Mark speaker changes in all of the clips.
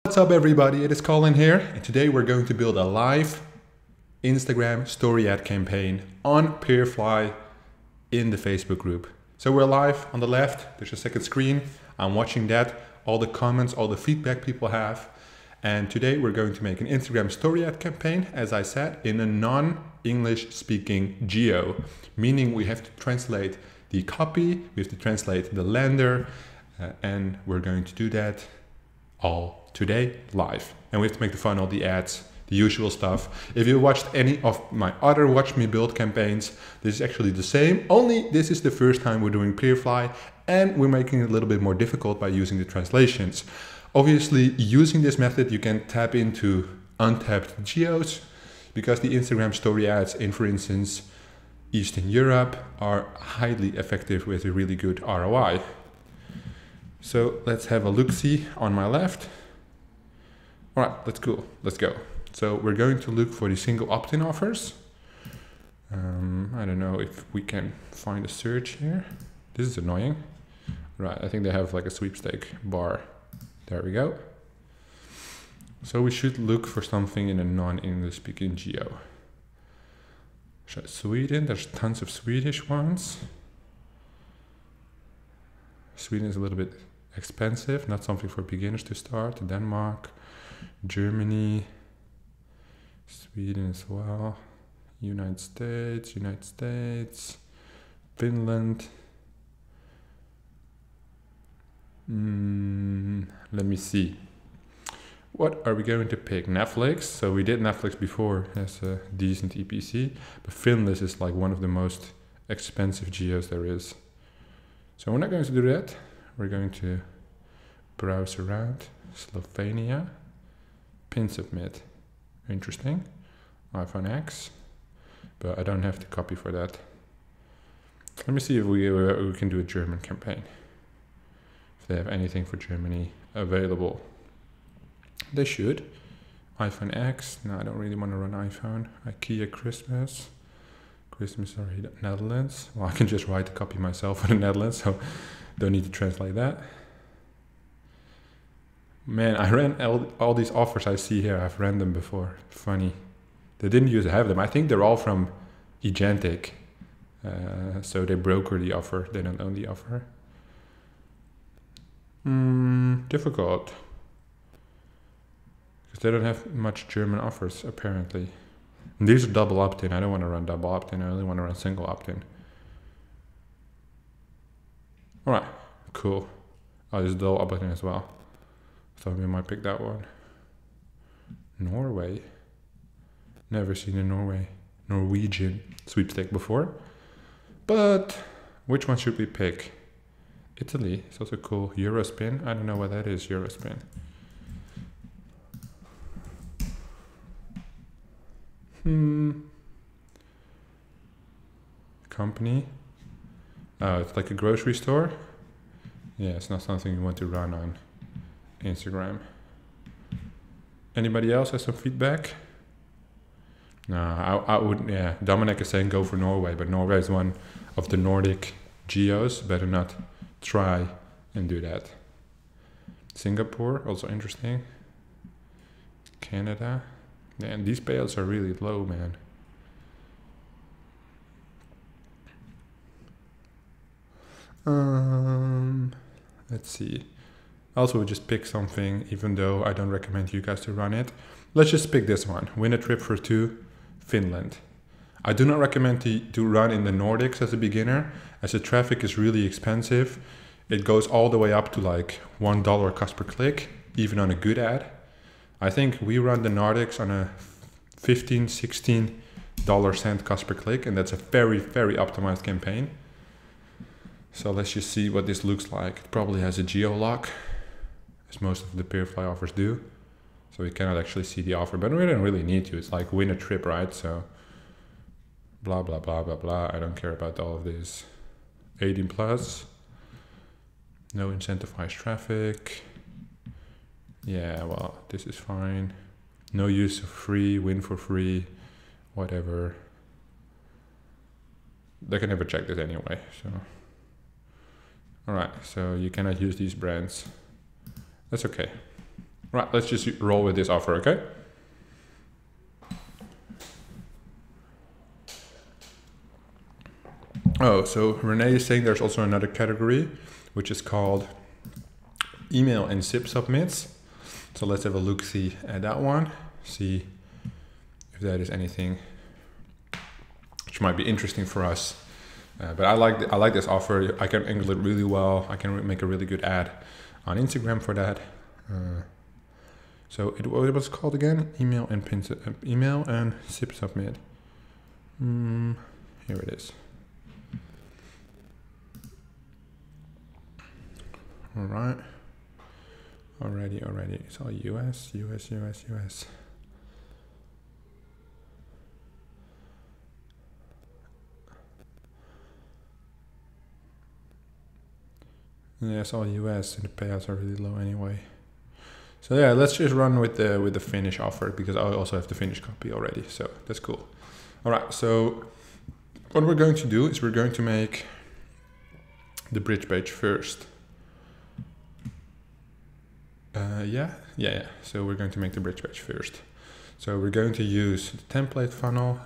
Speaker 1: What's up everybody, it is Colin here, and today we're going to build a live Instagram story ad campaign on Peerfly in the Facebook group. So we're live on the left, there's a second screen, I'm watching that, all the comments, all the feedback people have. And today we're going to make an Instagram story ad campaign, as I said, in a non-English speaking geo, meaning we have to translate the copy, we have to translate the lander, and we're going to do that all today live. And we have to make the funnel, the ads, the usual stuff. If you watched any of my other Watch Me Build campaigns, this is actually the same, only this is the first time we're doing Peerfly, and we're making it a little bit more difficult by using the translations. Obviously, using this method, you can tap into untapped geos, because the Instagram story ads in, for instance, Eastern Europe are highly effective with a really good ROI. So let's have a look-see on my left. All right, that's cool, let's go. So we're going to look for the single opt-in offers. I don't know if we can find a search here. This is annoying. Right, I think they have like a sweepstake bar. There we go. So we should look for something in a non-English speaking geo. Sweden, there's tons of Swedish ones. Sweden is a little bit expensive, not something for beginners to start. Denmark, Germany, Sweden as well, United States, Finland. Let me see. What are we going to pick? Netflix. So we did Netflix before as a decent EPC, but Finland is like one of the most expensive geos there is. So we're not going to do that. We're going to browse around. Slovenia. Pin submit. Interesting. iPhone X. But I don't have the copy for that. Let me see if we can do a German campaign. If they have anything for Germany available. They should. iPhone X. No, I don't really want to run iPhone. IKEA Christmas. Sorry, Netherlands. Well, I can just write the copy myself for the Netherlands, so don't need to translate that. Man, I ran all these offers I see here. I've ran them before. Funny. They didn't used to have them. I think they're all from Agentic. So they broker the offer. They don't own the offer. Difficult. Because they don't have much German offers, apparently. And these are double opt-in. I don't want to run double opt-in. I only want to run single opt-in. All right, cool. Oh, there's double opt-in as well. So we might pick that one. Norway. Never seen a Norwegian sweepstake before. But which one should we pick? Italy is also cool. Eurospin. I don't know what that is, Eurospin. Company. Oh, it's like a grocery store. Yeah, it's not something you want to run on Instagram. Anybody else have some feedback? No, I wouldn't. Yeah, Dominic is saying go for Norway, but Norway is one of the Nordic geos. Better not try and do that. Singapore, also interesting. Canada. Yeah, and these payouts are really low, man. Let's see. Also, we just pick something, even though I don't recommend you guys to run it. Let's just pick this one. Win a trip for 2, Finland. I do not recommend to run in the Nordics as a beginner, as the traffic is really expensive. It goes all the way up to like $1 cost per click, even on a good ad. I think we run the Nordics on a $15–16 cent cost per click, and that's a very, very optimized campaign. So let's just see what this looks like. It probably has a geo lock, as most of the Peerfly offers do. So we cannot actually see the offer, but we don't really need to. It's like win a trip, right? So blah, blah, blah, blah, blah. I don't care about all of this. 18 plus. No incentivized traffic. Yeah, well, this is fine. No use of free, win for free, whatever. They can never check this anyway, so. All right, so you cannot use these brands. That's okay. Right, let's just roll with this offer, okay? Oh, so Renee is saying there's also another category, which is called email and SIP submits. So let's have a look-see at that one, see if that is anything which might be interesting for us. But I like this offer. I can angle it really well. I can make a really good ad on Instagram for that. So what was it called again? Email and SIP submit. Here it is. All right. Already. It's all US. Yeah, it's all US, and the payouts are really low anyway. So yeah, let's just run with the Finnish offer, because I also have the Finnish copy already. So that's cool. All right. So what we're going to do is we're going to make the bridge page first. Yeah. So we're going to make the bridge page first. So we're going to use the template funnel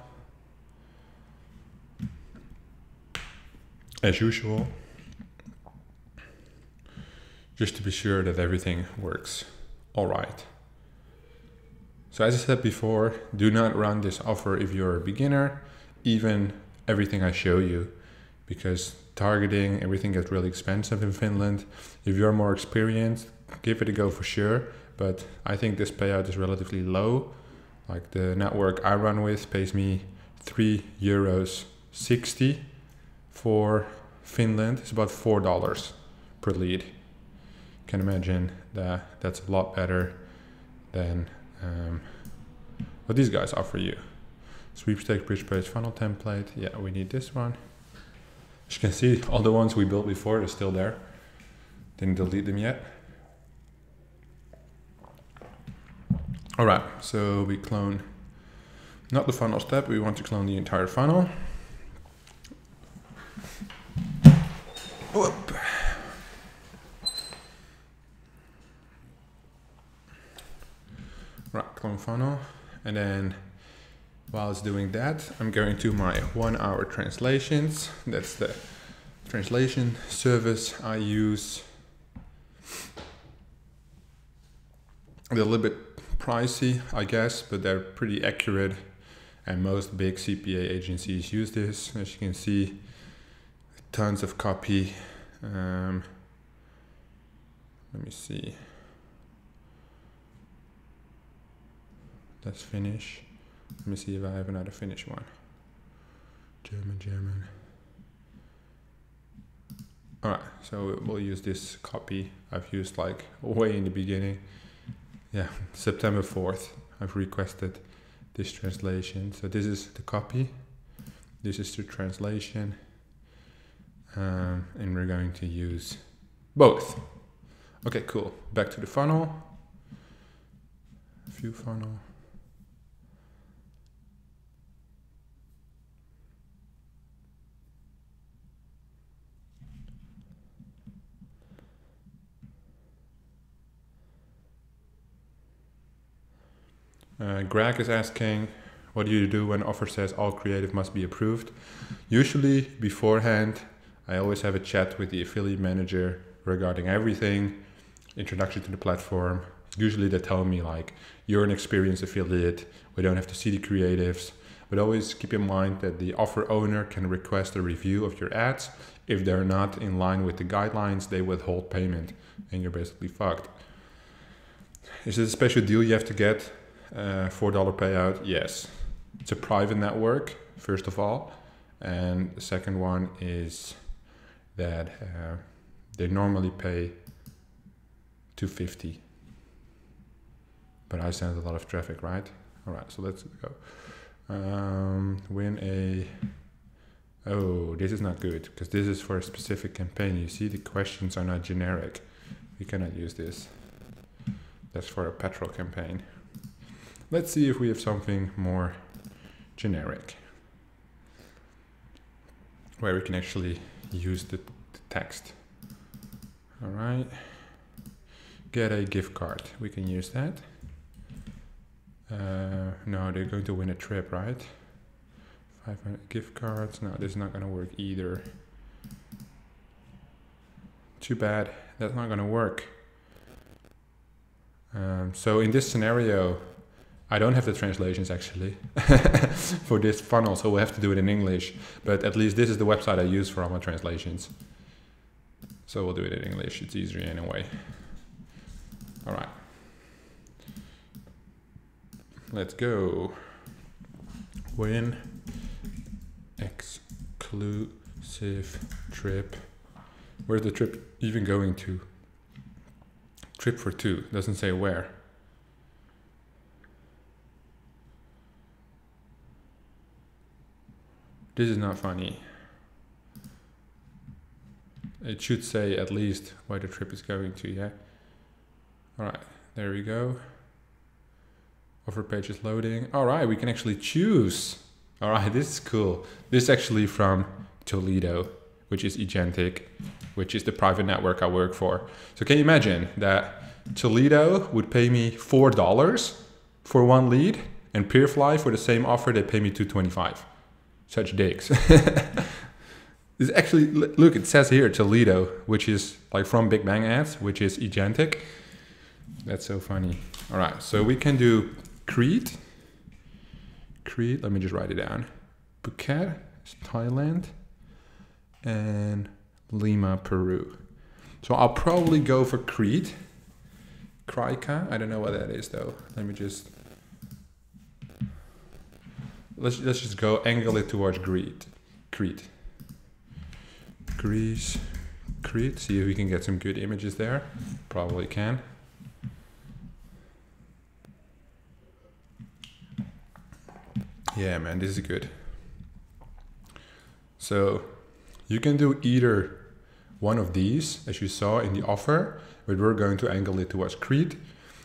Speaker 1: as usual, just to be sure that everything works all right. So as I said before, do not run this offer if you're a beginner, even everything I show you, because targeting, everything gets really expensive in Finland. If you're more experienced, give it a go for sure. But I think this payout is relatively low. Like the network I run with pays me €3.60 for Finland. It's about $4 per lead. Can imagine that that's a lot better than what these guys offer you. Sweepstake bridge page funnel template. Yeah, we need this one. As you can see, all the ones we built before are still there. Didn't delete them yet. All right, so we clone not the funnel step, we want to clone the entire funnel. Whoop. Right, clone funnel, and then while it's doing that, I'm going to my 1 hour translations. That's the translation service I use. They're a little bit pricey, I guess, but they're pretty accurate, and most big CPA agencies use this. As you can see, tons of copy. Let me see. That's Finnish. Let me see if I have another Finnish one. German. All right, so we'll use this copy I've used like way in the beginning. Yeah, September 4th, I've requested this translation. So this is the copy. This is the translation. And we're going to use both. Okay, cool. Back to the funnel. View funnel. Greg is asking, what do you do when offer says all creative must be approved? Usually beforehand, I always have a chat with the affiliate manager regarding everything, introduction to the platform. Usually they tell me like, you're an experienced affiliate, we don't have to see the creatives, but always keep in mind that the offer owner can request a review of your ads. If they're not in line with the guidelines, they withhold payment and you're basically fucked. Is it a special deal you have to get? $4 payout, yes. It's a private network, first of all. And the second one is that they normally pay $250. But I send a lot of traffic, right? All right, so let's go. Oh, this is not good, because this is for a specific campaign. You see, the questions are not generic. We cannot use this. That's for a petrol campaign. Let's see if we have something more generic, where we can actually use the text. All right. Get a gift card. We can use that. No, they're going to win a trip, right? 500 gift cards. No, this is not going to work either. Too bad. That's not going to work. So in this scenario, I don't have the translations actually for this funnel, so we'll have to do it in English. But at least this is the website I use for all my translations. So we'll do it in English. It's easier anyway. All right. Let's go. Win exclusive trip. Where's the trip even going to? Trip for 2. Doesn't say where. This is not funny. It should say at least where the trip is going to, yeah? All right, there we go. Offer page is loading. All right, we can actually choose. All right, this is cool. This is actually from Toledo, which is Agentic, which is the private network I work for. So can you imagine that Toledo would pay me $4 for one lead, and Peerfly for the same offer, they pay me $2.25. Such dicks. This actually, look, it says here Toledo, which is like from Big Bang Ads, which is Agentic. That's so funny. All right, so we can do Crete. Crete, let me just write it down. Phuket, Thailand, and Lima, Peru. So I'll probably go for Crete. Krika, I don't know what that is though. Let me just, let's just go angle it towards Crete. Greece, Crete, see if we can get some good images there. Probably can. Yeah, man, this is good. So you can do either one of these, as you saw in the offer, but we're going to angle it towards Crete.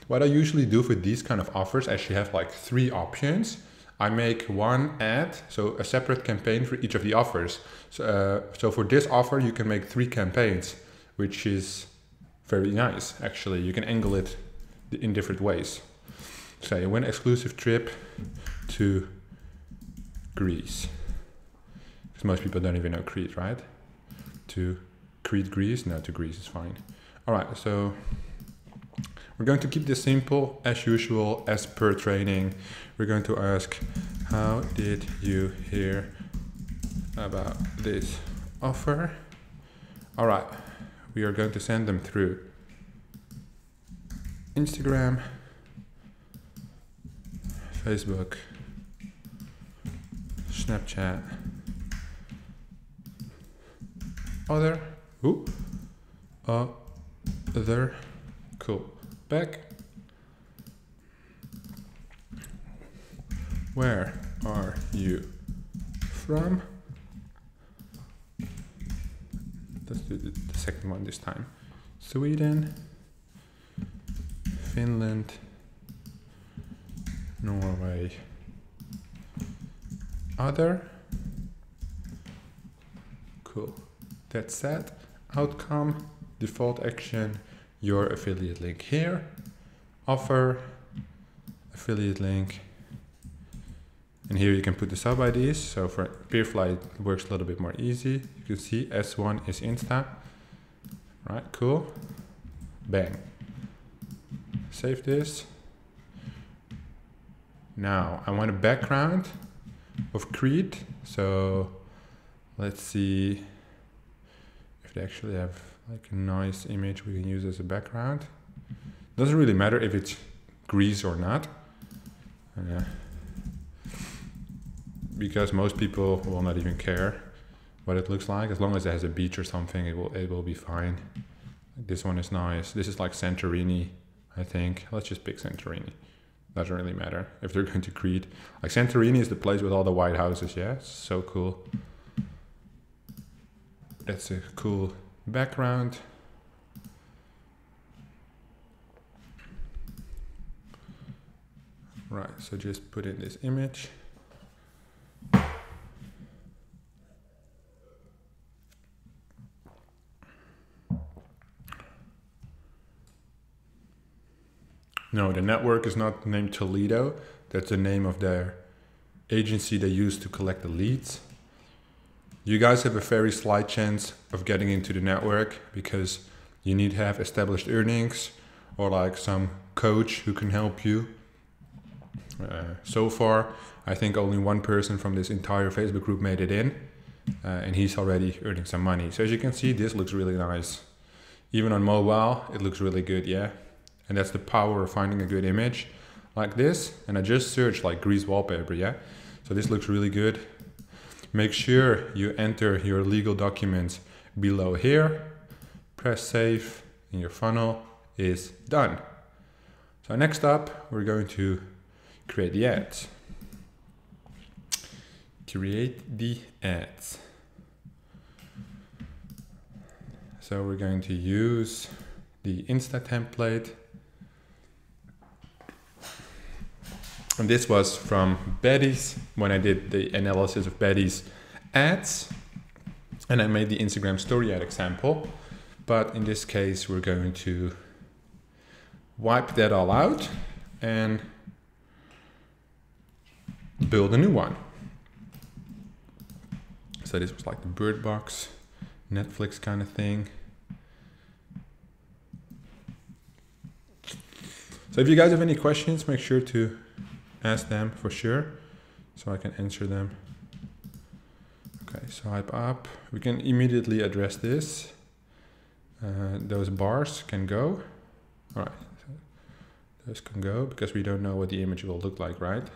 Speaker 1: What I usually do for these kind of offers, as you have like 3 options, I make one ad, so a separate campaign for each of the offers. So for this offer, you can make 3 campaigns, which is very nice, actually. You can angle it in different ways. Say, win exclusive trip to Greece. Because most people don't even know Crete, right? To Crete, Greece? No, to Greece is fine. All right, so we're going to keep this simple as usual, as per training. We're going to ask, how did you hear about this offer? All right, we are going to send them through Instagram, Facebook, Snapchat, other, cool, back. Where are you from? Let's do the second one this time. Sweden, Finland, Norway, other. Cool. That's set. Outcome, default action, your affiliate link here. Offer, affiliate link. And here you can put the sub IDs. So for Peerfly, it works a little bit more easy. You can see S1 is Insta. Right, cool. Bang. Save this. Now I want a background of Crete. So let's see if they actually have like a nice image we can use as a background. Doesn't really matter if it's Greece or not. Because most people will not even care what it looks like. As long as it has a beach or something, it will be fine. This one is nice. This is like Santorini, I think. Let's just pick Santorini. Doesn't really matter if they're going to Crete. Like Santorini is the place with all the white houses, yeah? It's so cool. That's a cool background. Right, so just put in this image. No, the network is not named Toledo. That's the name of their agency they use to collect the leads. You guys have a very slight chance of getting into the network because you need to have established earnings or like some coach who can help you. So far, I think only one person from this entire Facebook group made it in, and he's already earning some money. So as you can see, this looks really nice. Even on mobile, it looks really good, yeah? And that's the power of finding a good image like this. And I just searched like grease wallpaper, yeah? So this looks really good. Make sure you enter your legal documents below here. Press save, and your funnel is done. So next up, we're going to create the ads. Create the ads. So we're going to use the Insta template. And this was from Betty's when I did the analysis of Betty's ads. And I made the Instagram story ad example. But in this case, we're going to wipe that all out and build a new one. So this was like the Bird Box, Netflix kind of thing. So if you guys have any questions, make sure to ask them for sure, so I can answer them. Okay, swipe up. We can immediately address this. Those bars can go. All right, so those can go because we don't know what the image will look like, right?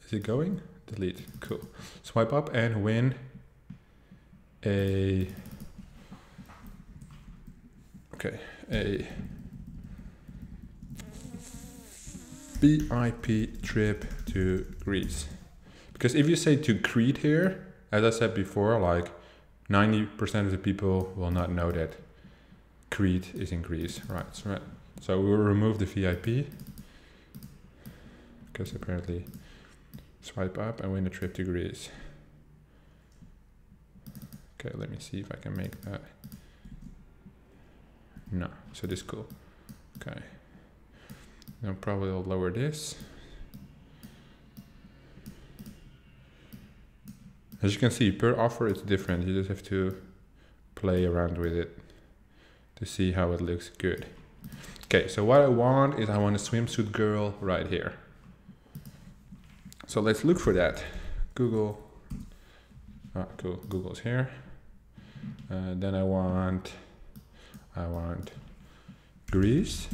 Speaker 1: Is it going? Delete. Cool. Swipe up and win a VIP trip to Greece. Because if you say to Crete here, as I said before, like 90% of the people will not know that Crete is in Greece, right? So we'll remove the VIP because apparently swipe up and win a trip to Greece. Okay, let me see if I can make that. No, so this is cool. Okay. Now probably I'll lower this. As you can see, per offer it's different. You just have to play around with it to see how it looks good. Okay, so what I want is I want a swimsuit girl right here. So let's look for that. Google. Ah, cool. Google's here. Then I want Greece.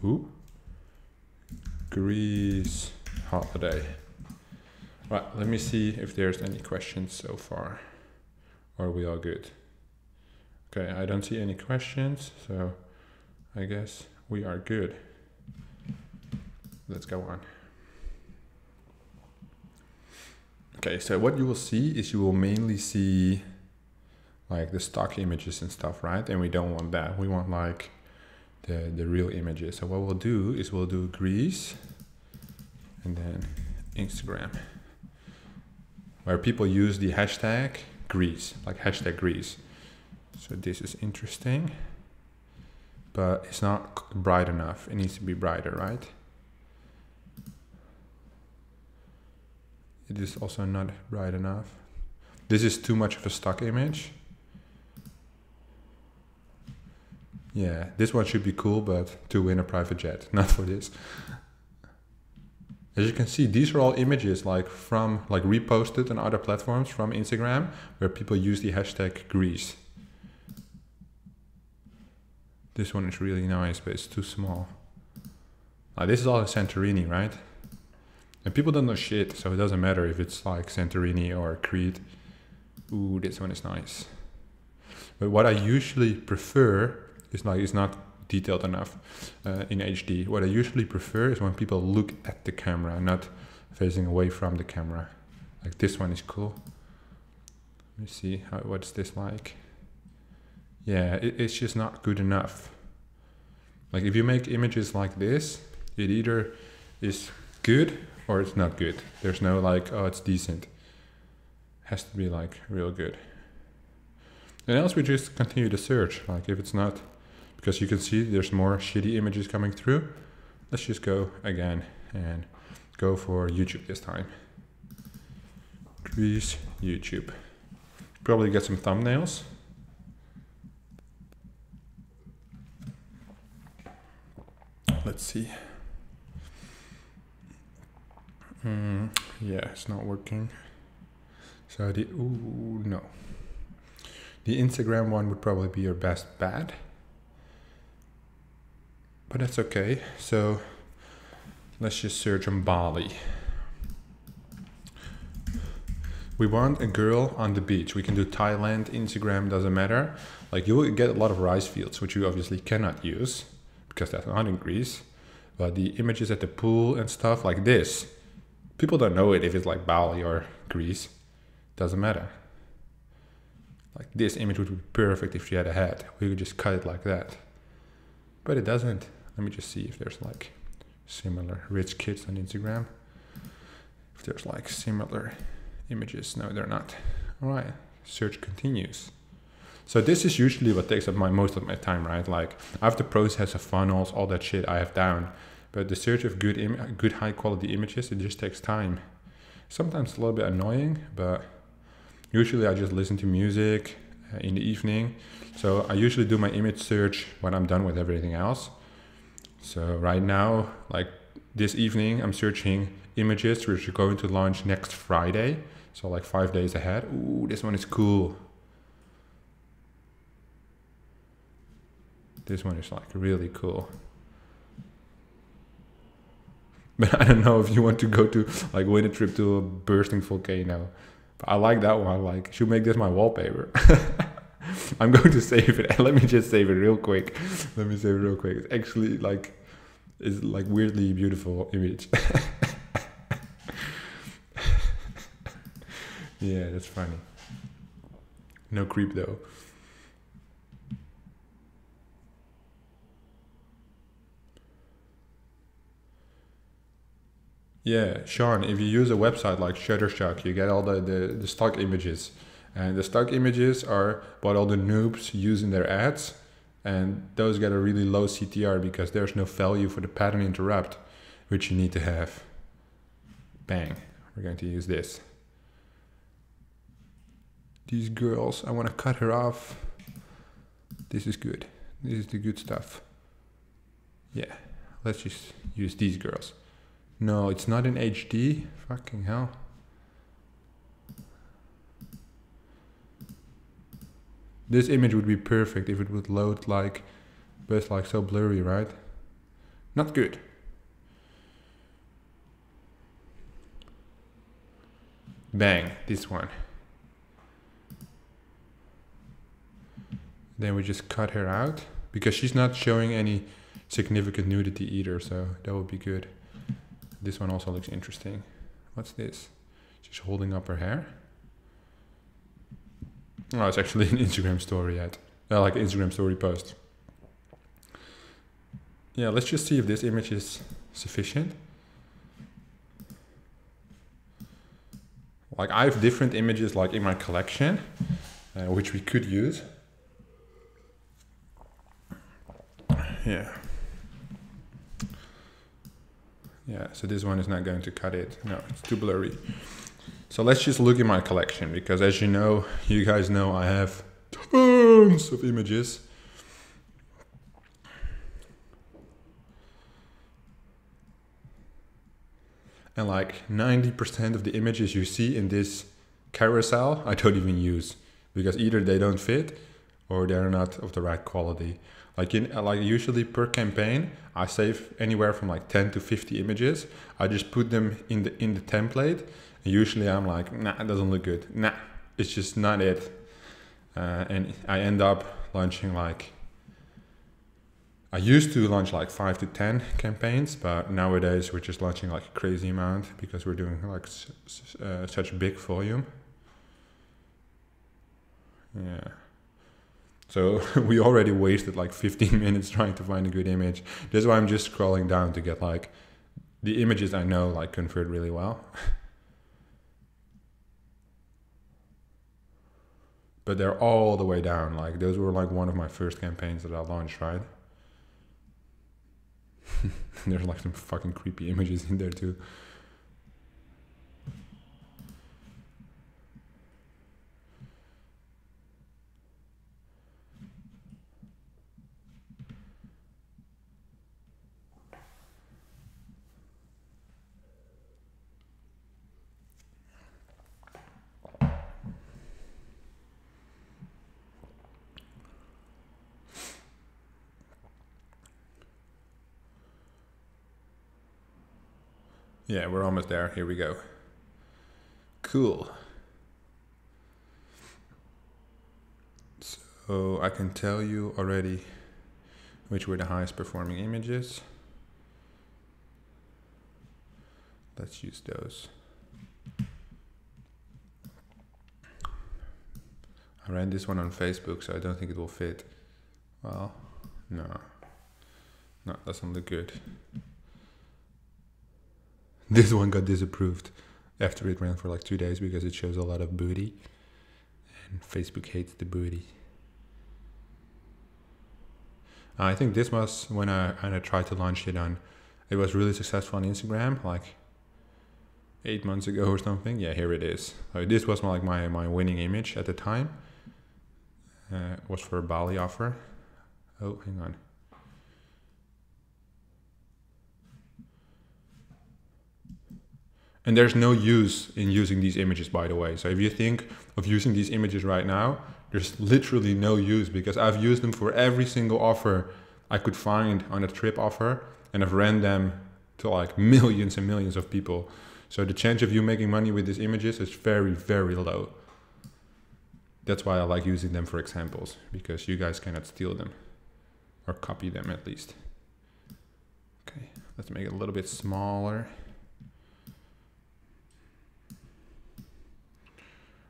Speaker 1: Ooh. Greece holiday. Right, let me see if there's any questions so far. Or are we all good? Okay, I don't see any questions, so I guess we are good. Let's go on. Okay, so what you will see is you will mainly see like the stock images and stuff, right? And we don't want that. We want like the real images. So what we'll do is we'll do Greece and then Instagram, where people use the hashtag Greece, like hashtag Greece. So this is interesting, but it's not bright enough. It needs to be brighter, right? It is also not bright enough. This is too much of a stock image. Yeah, this one should be cool, but to win a private jet, not for this. As you can see, these are all images like from reposted on other platforms from Instagram, where people use the hashtag Greece. This one is really nice, but it's too small. This is all Santorini, right? And people don't know shit, so it doesn't matter if it's like Santorini or Crete. Ooh, this one is nice. But what I usually prefer is like, it's not detailed enough in HD. What I usually prefer is when people look at the camera, not facing away from the camera. Like this one is cool. Let me see, what's this like? Yeah, it's just not good enough. Like if you make images like this, it either is good or it's not good. There's no like, oh, it's decent. It has to be like real good. And else we just continue to search. Like if it's not because you can see there's more shitty images coming through. Let's just go again and go for YouTube this time. Grease YouTube. Probably get some thumbnails. Let's see. Yeah, it's not working. So no. The Instagram one would probably be your best bet. But that's okay. So let's just search on Bali. We want a girl on the beach. We can do Thailand, Instagram, doesn't matter. Like, you will get a lot of rice fields, which you obviously cannot use because that's not in Greece. But the images at the pool and stuff like this, people don't know it if it's like Bali or Greece. Doesn't matter. Like, this image would be perfect if she had a hat. We could just cut it like that. But it doesn't. Let me just see if there's like similar rich kids on Instagram. If there's like similar images. No, they're not. All right, search continues. So this is usually what takes up most of my time, right? Like, I have the process of funnels, all that shit I have down. But the search of good high quality images, it just takes time. Sometimes it's a little bit annoying, but usually I just listen to music in the evening. So I usually do my image search when I'm done with everything else. So right now, like this evening, I'm searching images which are going to launch next Friday. So like 5 days ahead. Ooh, this one is cool. This one is like really cool. But I don't know if you want to go to like win a trip to a bursting volcano. But I like that one. Like, should make this my wallpaper. I'm going to save it. Let me just save it real quick. Let me save it real quick. It's actually like, it's like weirdly beautiful image. Yeah, that's funny. No creep though. Yeah, Sean, if you use a website like Shutterstock, you get all the stock images. And the stock images are what all the noobs use in their ads. And those get a really low CTR because there's no value for the pattern interrupt, which you need to have. Bang, we're going to use this. These girls, I want to cut her off. This is good. This is the good stuff. Yeah, let's just use these girls. No, it's not in HD. Fucking hell. This image would be perfect if it would load like, but it's like so blurry, right? Not good. Bang, this one. Then we just cut her out because she's not showing any significant nudity either, so that would be good. This one also looks interesting. What's this? She's holding up her hair. Oh, it's actually an Instagram story ad. Like an Instagram story post. Yeah, let's just see if this image is sufficient. Like, I have different images like in my collection, which we could use. Yeah. Yeah, so this one is not going to cut it. No, it's too blurry. So let's just look in my collection, because as you know, you guys know I have tons of images. And like 90% of the images you see in this carousel, I don't even use, because either they don't fit or they're not of the right quality. Like usually per campaign, I save anywhere from like 10 to 50 images. I just put them in the template. And usually I'm like, nah, it doesn't look good. Nah, it's just not it. And I end up launching like, I used to launch like 5 to 10 campaigns, but nowadays we're just launching like a crazy amount because we're doing like such big volume. Yeah. So we already wasted like 15 minutes trying to find a good image. That's why I'm just scrolling down to get like the images I know like convert really well. But they're all the way down. Like those were like one of my first campaigns that I launched, right? There's like some fucking creepy images in there too. Yeah, we're almost there. Here we go. Cool. So I can tell you already which were the highest performing images. Let's use those. I ran this one on Facebook, so I don't think it will fit. Well, no, doesn't look good. This one got disapproved after it ran for like 2 days because it shows a lot of booty, and Facebook hates the booty. I think this was when I tried to launch it on, it was really successful on Instagram, like 8 months ago or something. Yeah, here it is. So this was like my winning image at the time. It was for a Bali offer. Oh, hang on. And there's no use in using these images, by the way. So if you think of using these images right now, there's literally no use, because I've used them for every single offer I could find on a trip offer, and I've ran them to like millions and millions of people. So the chance of you making money with these images is very, very low. That's why I like using them for examples, because you guys cannot steal them or copy them at least. Okay, let's make it a little bit smaller.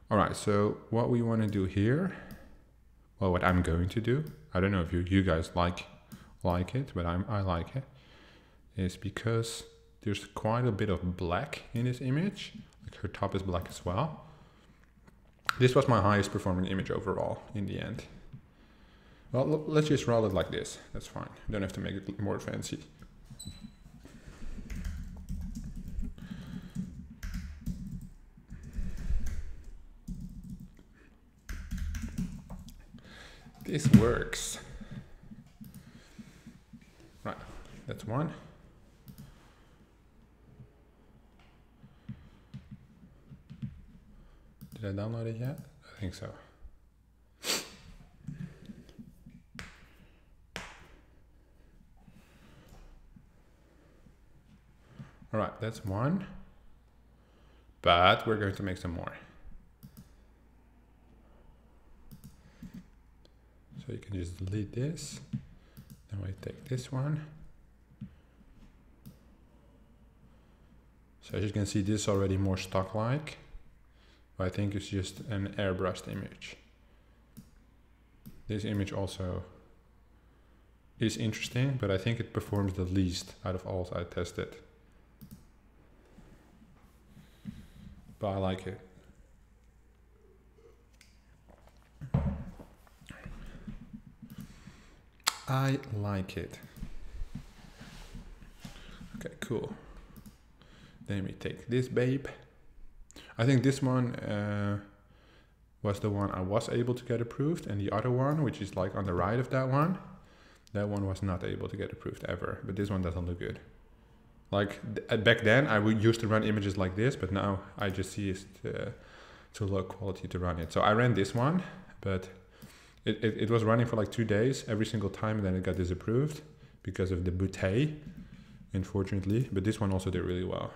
Speaker 1: All right, so what we want to do here, well, what I'm going to do, I don't know if you guys like it, but I like it, is because there's quite a bit of black in this image. Like her top is black as well. This was my highest performing image overall in the end. Well, let's just roll it like this. That's fine. You don't have to make it more fancy. This works. Right, that's one. Did I download it yet? I think so. All right, that's one. But we're going to make some more. So you can just delete this. Then we take this one. So as you can see, this is already more stock-like. But I think it's just an airbrushed image. This image also is interesting, but I think it performs the least out of all I tested. But I like it. I like it. Okay, cool. Then we take this babe. I think this one was the one I was able to get approved, and the other one, which is like on the right of that one was not able to get approved ever. But this one doesn't look good. Like back then, I used to run images like this, but now I just see it's too low quality to run it. So I ran this one, but it was running for like 2 days every single time, and then it got disapproved because of the bouteille, unfortunately. But this one also did really well.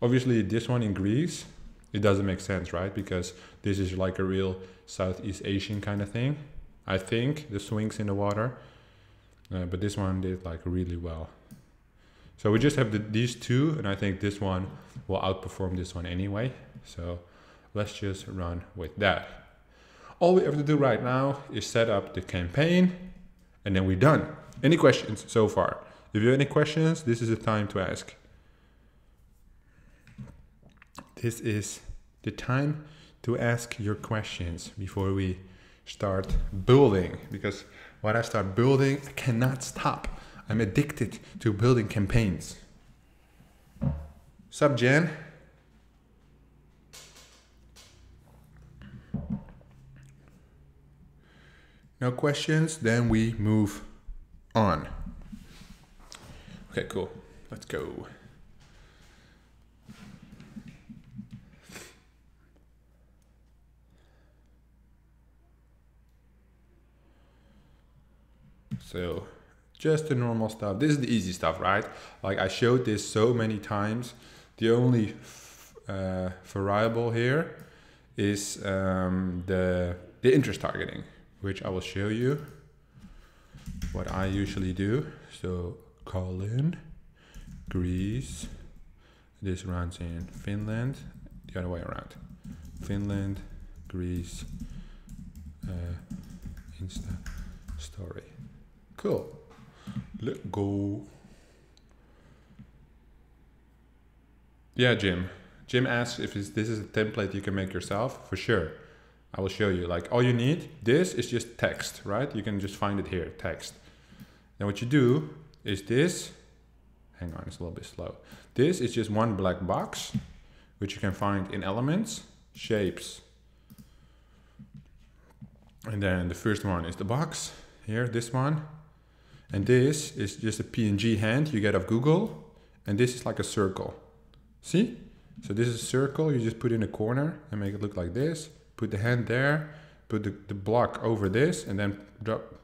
Speaker 1: Obviously, this one in Greece, it doesn't make sense, right? Because this is like a real Southeast Asian kind of thing. I think the swings in the water, but this one did like really well. So we just have these two, and I think this one will outperform this one anyway. So let's just run with that. All we have to do right now is set up the campaign, and then we're done. Any questions so far? If you have any questions, this is the time to ask. This is the time to ask your questions before we start building, because when I start building, I cannot stop. I'm addicted to building campaigns. Sup, Jen? No questions? Then we move on. Okay, cool. Let's go. So just the normal stuff. This is the easy stuff, right? Like I showed this so many times. The only variable here is the interest targeting, which I will show you what I usually do. So Colin, Greece, this runs in Finland, the other way around. Finland, Greece, Insta story. Cool. Let's go. Yeah, Jim. Jim asks if this is a template you can make yourself. For sure. I will show you. Like all you need, this is just text, right? You can just find it here, text. Then what you do is this. Hang on, it's a little bit slow. This is just one black box, which you can find in elements, shapes. And then the first one is the box here, this one. And this is just a PNG hand you get off Google. And this is like a circle. See? So this is a circle you just put in a corner and make it look like this. Put the hand there, put the block over this, and then drop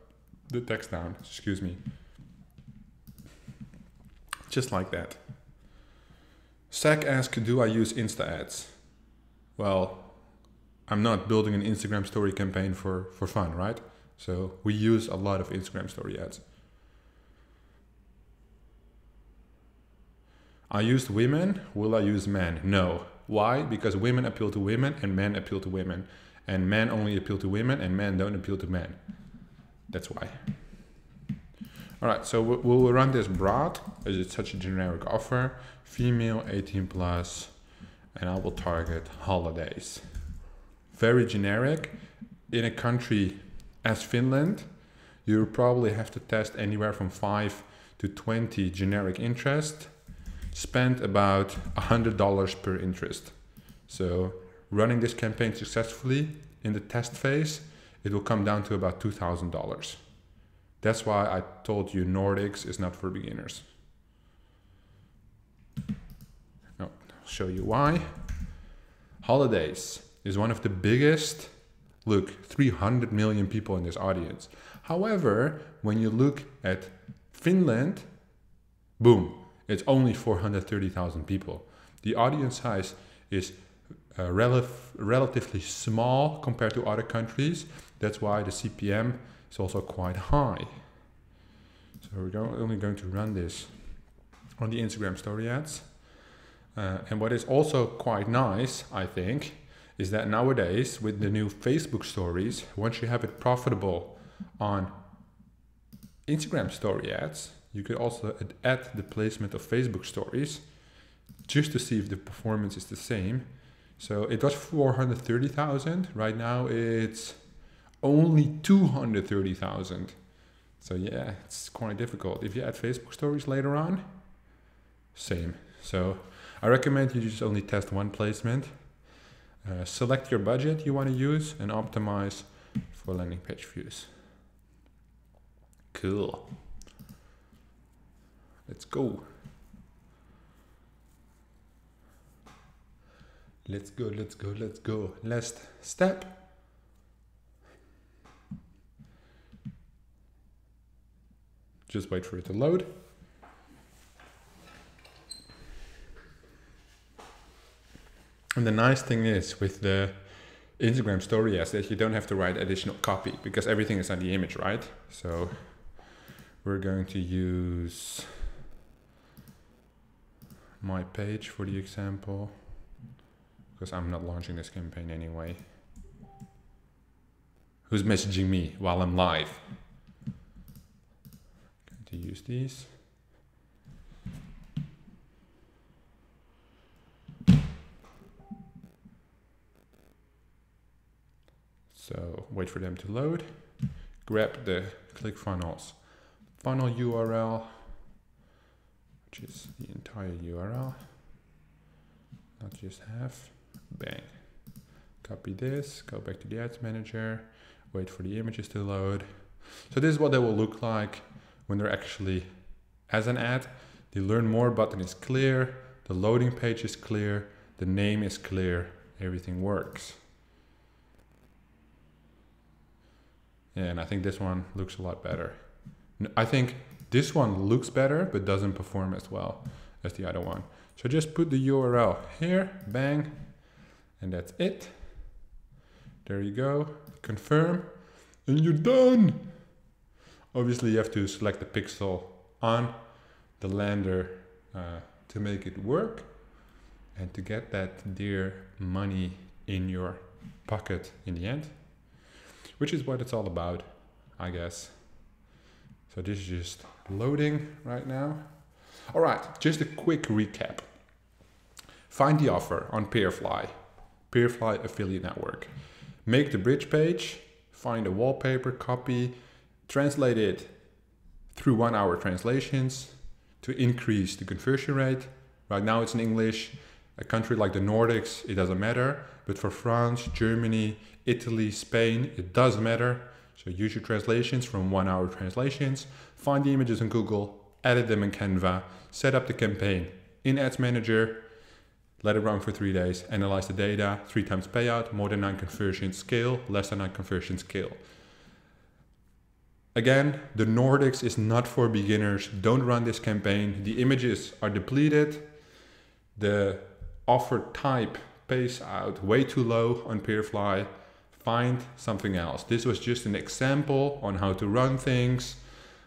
Speaker 1: the text down. Excuse me. Just like that. Zach asks, do I use Insta ads? Well, I'm not building an Instagram story campaign for fun, right? So we use a lot of Instagram story ads. I used women, will I use men? No. Why? Because women appeal to women and men appeal to women. And men only appeal to women and men don't appeal to men. That's why. All right, so we'll run this broad as it's such a generic offer. Female 18 plus, and I will target holidays. Very generic. In a country as Finland, you probably have to test anywhere from 5 to 20 generic interest. Spend about $100 per interest. So running this campaign successfully in the test phase, it will come down to about $2,000. That's why I told you Nordics is not for beginners. I'll show you why. Holidays is one of the biggest, look, 300 million people in this audience. However, when you look at Finland, boom, it's only 430,000 people. The audience size is relatively small compared to other countries. That's why the CPM is also quite high. So we're only going to run this on the Instagram story ads. And what is also quite nice, I think, is that nowadays with the new Facebook stories, once you have it profitable on Instagram story ads, you could also add the placement of Facebook stories just to see if the performance is the same. So it was 430,000. Right now it's only 230,000. So yeah, it's quite difficult. If you add Facebook stories later on, same. So I recommend you just only test one placement. Select your budget you want to use and optimize for landing page views. Cool. Let's go. Let's go, let's go, let's go. Last step. Just wait for it to load. And the nice thing is with the Instagram story is that you don't have to write additional copy because everything is on the image, right? So we're going to use my page for the example, because I'm not launching this campaign anyway. Who's messaging me while I'm live? Going to use these. So wait for them to load. Grab the ClickFunnels funnel URL, which is the entire URL, not just half. Bang. Copy this, go back to the ads manager, wait for the images to load. So this is what they will look like when they're actually as an ad. The learn more button is clear, the loading page is clear, the name is clear, everything works. Yeah, and I think this one looks a lot better. I think this one looks better, but doesn't perform as well as the other one. So just put the URL here, bang, and that's it. There you go, confirm, and you're done. Obviously you have to select the pixel on the lander to make it work and to get that dear money in your pocket in the end, which is what it's all about, I guess. So this is just loading right now. All right, just a quick recap. Find the offer on Peerfly Affiliate Network. Make the bridge page, find a wallpaper, copy, translate it through 1 hour translations to increase the conversion rate. Right now it's in English. A country like the Nordics, it doesn't matter. But for France, Germany, Italy, Spain, it does matter. So use your translations from 1 hour translations. Find the images on Google, edit them in Canva, set up the campaign in Ads Manager, let it run for 3 days, analyze the data, 3 times payout, more than 9 conversion scale, less than 9 conversion scale. Again, the Nordics is not for beginners. Don't run this campaign. The images are depleted. The offer type pays out way too low on Peerfly. Find something else. This was just an example on how to run things.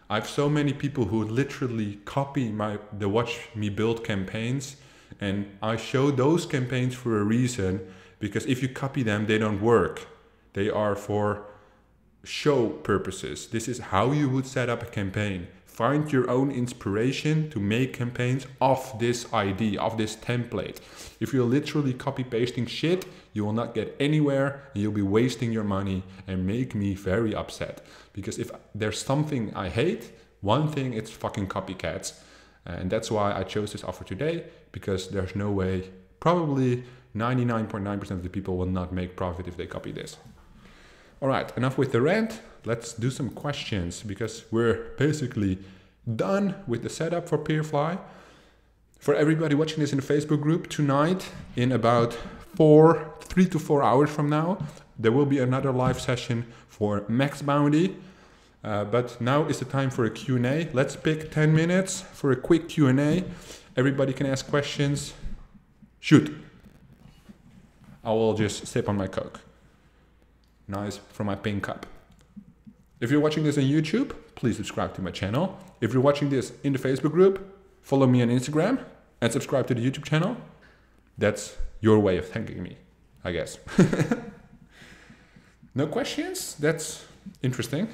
Speaker 1: I have so many people who literally copy the Watch Me Build campaigns, and I show those campaigns for a reason, because if you copy them, they don't work. They are for show purposes. This is how you would set up a campaign. Find your own inspiration to make campaigns off this ID, off this template. If you're literally copy pasting shit, you will not get anywhere and you'll be wasting your money and make me very upset. Because if there's something I hate, one thing, it's fucking copycats. And that's why I chose this offer today, because there's no way, probably 99.9% of the people will not make profit if they copy this. All right, enough with the rant. Let's do some questions, because we're basically done with the setup for Peerfly. For everybody watching this in the Facebook group, tonight, in about 3 to 4 hours from now, there will be another live session for Max Bounty. But now is the time for a Q&A. Let's pick 10 minutes for a quick Q&A. Everybody can ask questions. Shoot. I will just sip on my Coke. Nice from my pink cup. If you're watching this on YouTube, please subscribe to my channel. If you're watching this in the Facebook group, follow me on Instagram and subscribe to the YouTube channel. That's your way of thanking me, I guess. No questions? That's interesting.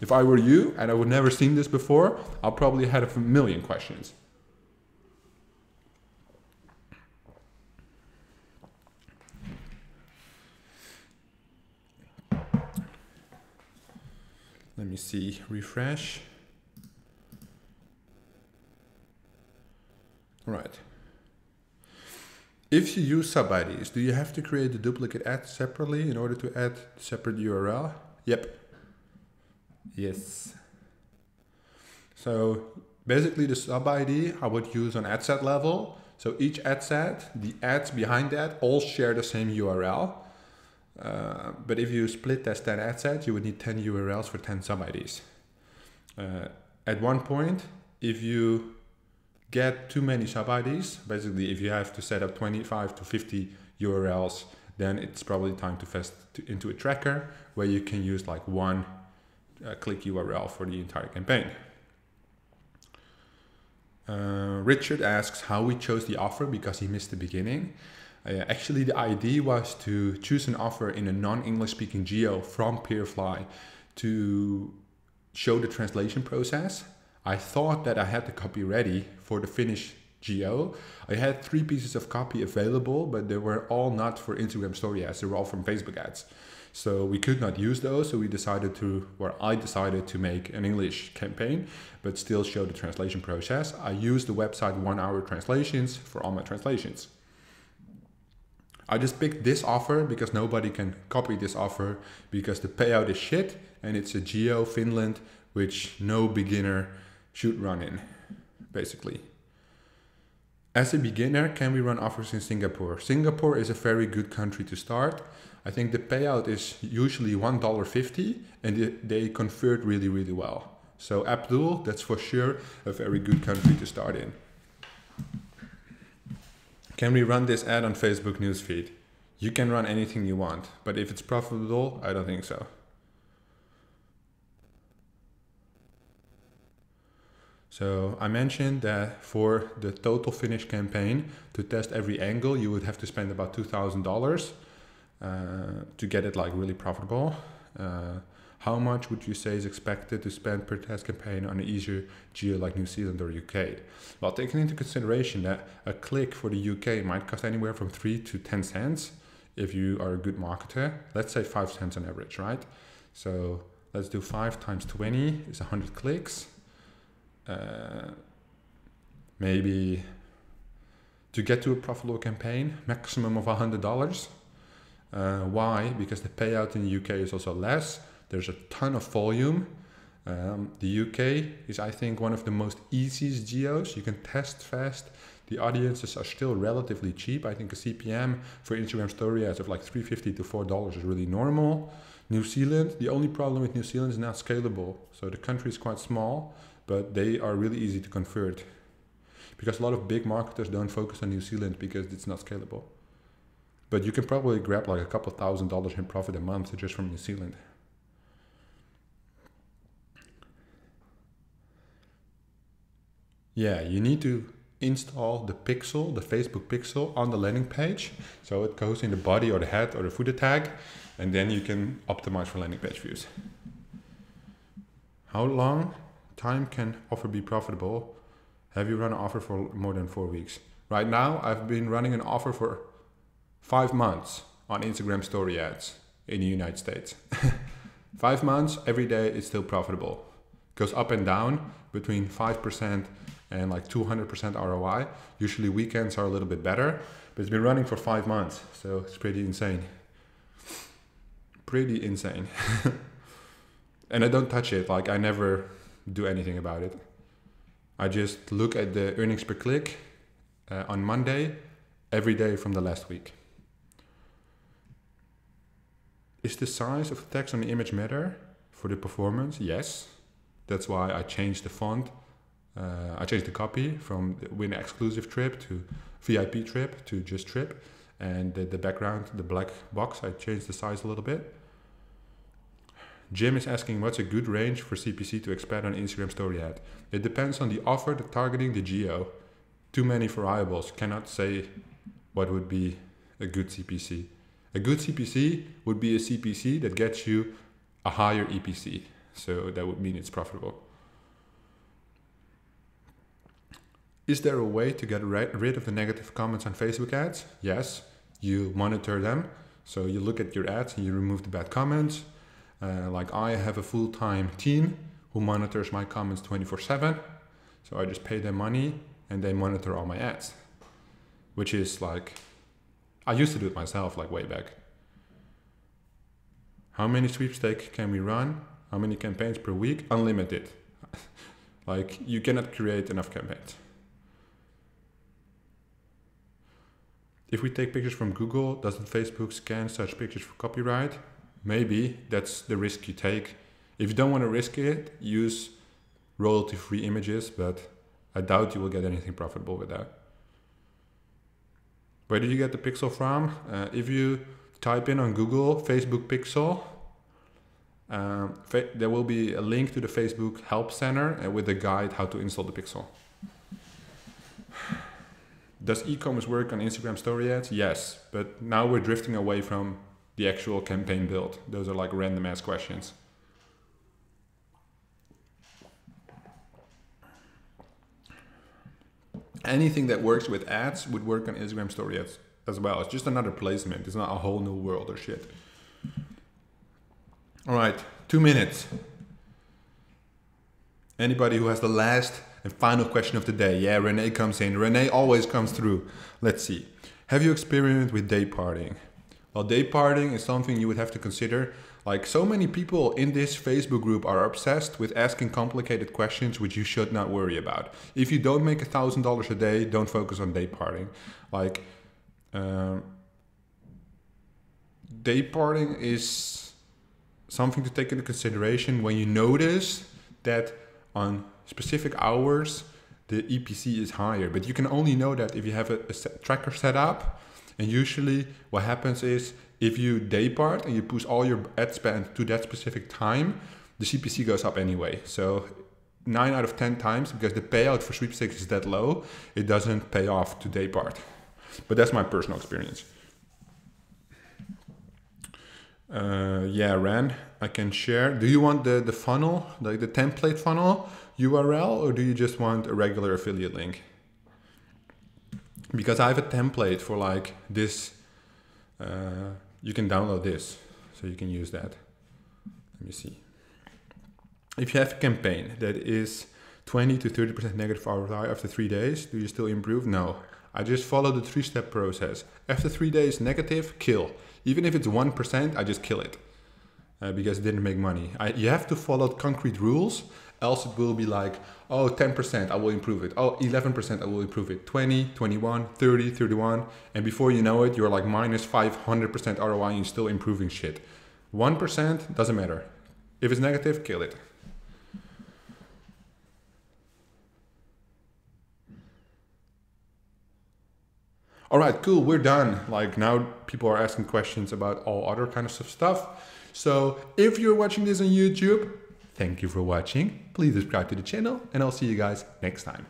Speaker 1: If I were you and I would never seen this before, I'll probably have a million questions. Let me see, refresh. All right. If you use sub-IDs, do you have to create the duplicate ad separately in order to add separate URL? Yep. Yes. So basically the sub-ID I would use on ad set level. So each ad set, the ads behind that all share the same URL. But if you split test 10 ad sets, you would need 10 URLs for 10 sub-IDs. At one point, if you get too many sub-IDs, basically if you have to set up 25 to 50 URLs, then it's probably time to fast into a tracker where you can use like one click URL for the entire campaign. Richard asks how we chose the offer because he missed the beginning. Actually, the idea was to choose an offer in a non-English speaking geo from Peerfly to show the translation process. I thought that I had the copy ready for the Finnish geo. I had 3 pieces of copy available, but they were all not for Instagram story ads. They were all from Facebook ads. So we could not use those. So we decided to, or I decided to make an English campaign, but still show the translation process. I used the website 1 Hour Translations for all my translations. I just picked this offer because nobody can copy this offer because the payout is shit and it's a geo Finland, which no beginner should run in, basically. As a beginner, can we run offers in Singapore? Singapore is a very good country to start. I think the payout is usually $1.50 and they convert really, really well. So Abdul, that's for sure a very good country to start in. Can we run this ad on Facebook Newsfeed? You can run anything you want, but if it's profitable, I don't think so. So I mentioned that for the total finish campaign, to test every angle, you would have to spend about $2,000 to get it like really profitable. How much would you say is expected to spend per test campaign on an easier geo like New Zealand or UK? Well, taking into consideration that a click for the UK might cost anywhere from 3 to 10 cents if you are a good marketer. Let's say 5 cents on average, right? So let's do 5 times 20 is 100 clicks. Maybe to get to a profitable campaign, maximum of $100. Why? Because the payout in the UK is also less. There's a ton of volume. The UK is, I think, one of the most easiest geos. You can test fast. The audiences are still relatively cheap. I think a CPM for Instagram story ads of like $3.50 to $4 is really normal. New Zealand, the only problem with New Zealand is not scalable. So the country is quite small, but they are really easy to convert. Because a lot of big marketers don't focus on New Zealand because it's not scalable. But you can probably grab like a couple $1,000s in profit a month just from New Zealand. Yeah, you need to install the pixel, the Facebook pixel on the landing page. So it goes in the body or the head or the footer tag, and then you can optimize for landing page views. How long time can offer be profitable? Have you run an offer for more than 4 weeks? Right now, I've been running an offer for 5 months on Instagram story ads in the United States. 5 months, every day it's still profitable. Goes up and down between 5% and like 200% ROI. Usually weekends are a little bit better, but it's been running for 5 months. So it's pretty insane. Pretty insane. And I don't touch it. Like I never do anything about it. I just look at the earnings per click on Monday, every day from the last week. Is the size of the text on the image matter for the performance? Yes. That's why I changed the font. I changed the copy from the win exclusive trip to VIP trip to just trip. And the background, the black box, I changed the size a little bit. Jim is asking, what's a good range for CPC to expand on Instagram story ad? It depends on the offer, the targeting, the geo. Too many variables. Cannot say what would be a good CPC. A good CPC would be a CPC that gets you a higher EPC. So that would mean it's profitable. Is there a way to get rid of the negative comments on Facebook ads? Yes, you monitor them. So you look at your ads and you remove the bad comments. Like I have a full-time team who monitors my comments 24/7. So I just pay them money and they monitor all my ads. Which is like, I used to do it myself like way back. How many sweepstakes can we run? How many campaigns per week? Unlimited. Like you cannot create enough campaigns. If we take pictures from Google, doesn't Facebook scan such pictures for copyright? Maybe that's the risk you take. If you don't want to risk it, use royalty-free images, but I doubt you will get anything profitable with that. Where did you get the pixel from? If you type in on Google Facebook pixel, there will be a link to the Facebook help center with a guide how to install the pixel. Does e-commerce work on Instagram story ads? Yes, but now we're drifting away from the actual campaign build. Those are like random ass questions. Anything that works with ads would work on Instagram story ads as well. It's just another placement. It's not a whole new world or shit. All right, 2 minutes. Anybody who has the last and final question of the day? Yeah, Renee comes in. Renee always comes through. Let's see. Have you experienced with day parting? Well, day parting is something you would have to consider. Like, so many people in this Facebook group are obsessed with asking complicated questions which you should not worry about. If you don't make $1,000 a day, don't focus on day parting. Like, day parting is something to take into consideration when you notice that on specific hours the EPC is higher, but you can only know that if you have a tracker set up. And usually what happens is if you day part and you push all your ad spend to that specific time, the CPC goes up anyway. So 9 out of 10 times, because the payout for sweepstakes is that low, it doesn't pay off to day part. But that's my personal experience. Yeah, Ran, I can share. Do you want the funnel, like the template funnel URL, or do you just want a regular affiliate link? Because I have a template for like this. You can download this, so you can use that. Let me see. If you have a campaign that is 20 to 30% negative ROI after 3 days, do you still improve? No. I just follow the 3-step process. After 3 days negative, kill. Even if it's 1%, I just kill it because it didn't make money. You have to follow concrete rules, else it will be like, oh, 10%, I will improve it. Oh, 11%, I will improve it. 20, 21, 30, 31. And before you know it, you're like minus 500% ROI and you're still improving shit. 1% doesn't matter. If it's negative, kill it. All right, cool, we're done. Like, now people are asking questions about all other kinds of stuff. So if you're watching this on YouTube, thank you for watching. Please subscribe to the channel and I'll see you guys next time.